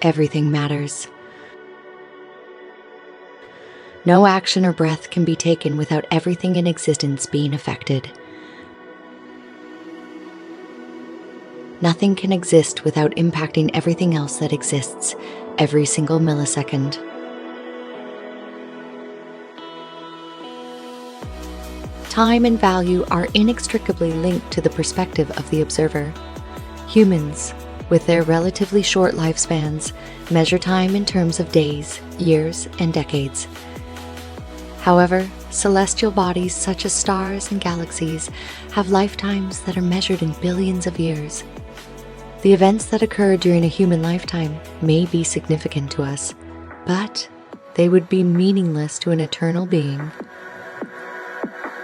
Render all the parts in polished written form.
everything matters. No action or breath can be taken without everything in existence being affected. Nothing can exist without impacting everything else that exists every single millisecond. Time and value are inextricably linked to the perspective of the observer. Humans, with their relatively short lifespans, measure time in terms of days, years, and decades. However, celestial bodies such as stars and galaxies have lifetimes that are measured in billions of years. The events that occur during a human lifetime may be significant to us, but they would be meaningless to an eternal being.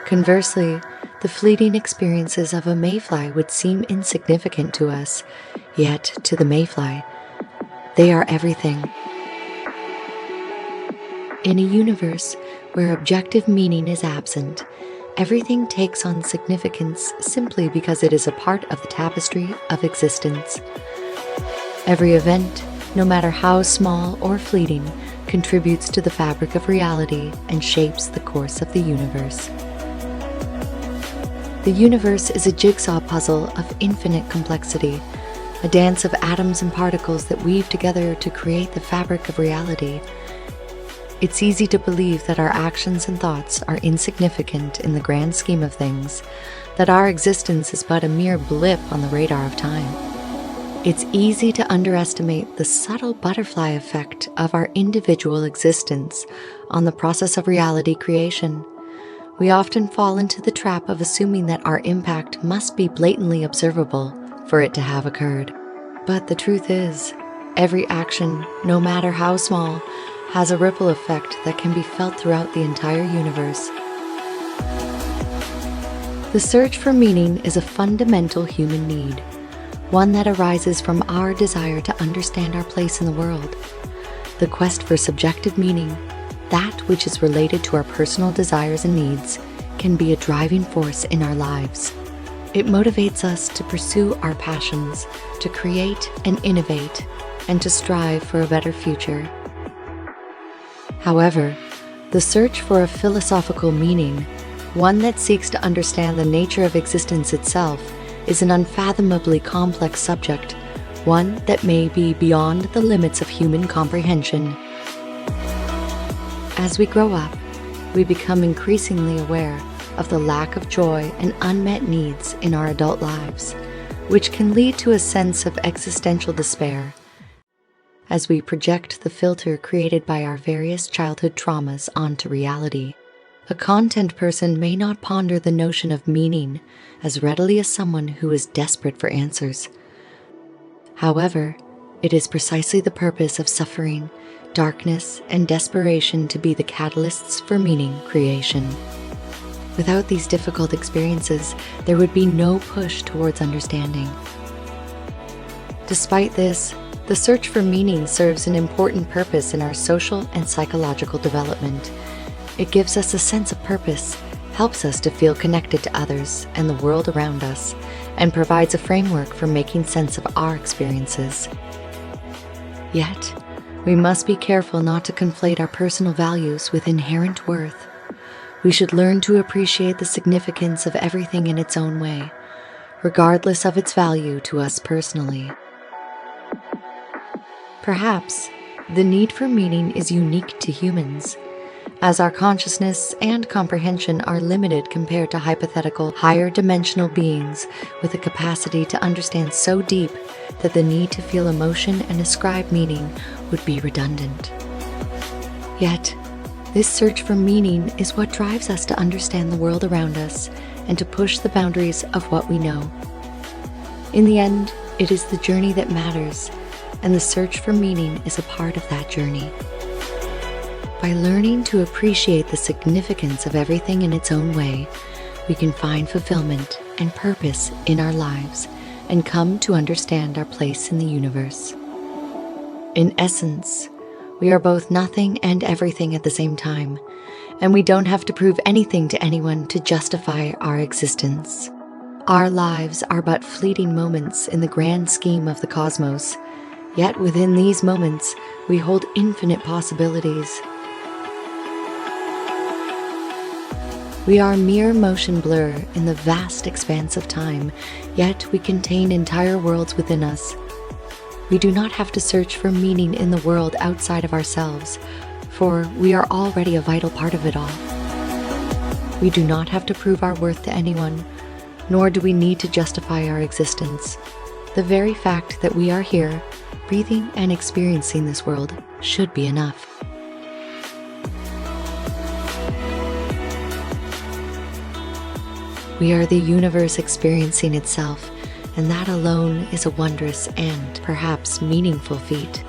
Conversely, the fleeting experiences of a mayfly would seem insignificant to us, yet to the mayfly, they are everything. In a universe where objective meaning is absent, everything takes on significance simply because it is a part of the tapestry of existence. Every event, no matter how small or fleeting, contributes to the fabric of reality and shapes the course of the universe. The universe is a jigsaw puzzle of infinite complexity, a dance of atoms and particles that weave together to create the fabric of reality. It's easy to believe that our actions and thoughts are insignificant in the grand scheme of things, that our existence is but a mere blip on the radar of time. It's easy to underestimate the subtle butterfly effect of our individual existence on the process of reality creation. We often fall into the trap of assuming that our impact must be blatantly observable for it to have occurred. But the truth is, every action, no matter how small, has a ripple effect that can be felt throughout the entire universe. The search for meaning is a fundamental human need, one that arises from our desire to understand our place in the world. The quest for subjective meaning, that which is related to our personal desires and needs, can be a driving force in our lives. It motivates us to pursue our passions, to create and innovate, and to strive for a better future. However, the search for a philosophical meaning, one that seeks to understand the nature of existence itself, is an unfathomably complex subject, one that may be beyond the limits of human comprehension. As we grow up, we become increasingly aware of the lack of joy and unmet needs in our adult lives, which can lead to a sense of existential despair as we project the filter created by our various childhood traumas onto reality. A content person may not ponder the notion of meaning as readily as someone who is desperate for answers. However, it is precisely the purpose of suffering, darkness, and desperation to be the catalysts for meaning creation. Without these difficult experiences, there would be no push towards understanding. Despite this, the search for meaning serves an important purpose in our social and psychological development. It gives us a sense of purpose, helps us to feel connected to others and the world around us, and provides a framework for making sense of our experiences. Yet, we must be careful not to conflate our personal values with inherent worth. We should learn to appreciate the significance of everything in its own way, regardless of its value to us personally. Perhaps the need for meaning is unique to humans, as our consciousness and comprehension are limited compared to hypothetical higher dimensional beings with a capacity to understand so deep that the need to feel emotion and ascribe meaning would be redundant. Yet, this search for meaning is what drives us to understand the world around us and to push the boundaries of what we know. In the end, it is the journey that matters, and the search for meaning is a part of that journey. By learning to appreciate the significance of everything in its own way, we can find fulfillment and purpose in our lives and come to understand our place in the universe. In essence, we are both nothing and everything at the same time, and we don't have to prove anything to anyone to justify our existence. Our lives are but fleeting moments in the grand scheme of the cosmos, Yet within these moments, we hold infinite possibilities. We are mere motion blur in the vast expanse of time, yet we contain entire worlds within us. We do not have to search for meaning in the world outside of ourselves, for we are already a vital part of it all. We do not have to prove our worth to anyone, nor do we need to justify our existence. The very fact that we are here, breathing and experiencing this world, should be enough. We are the universe experiencing itself, and that alone is a wondrous and perhaps meaningful feat.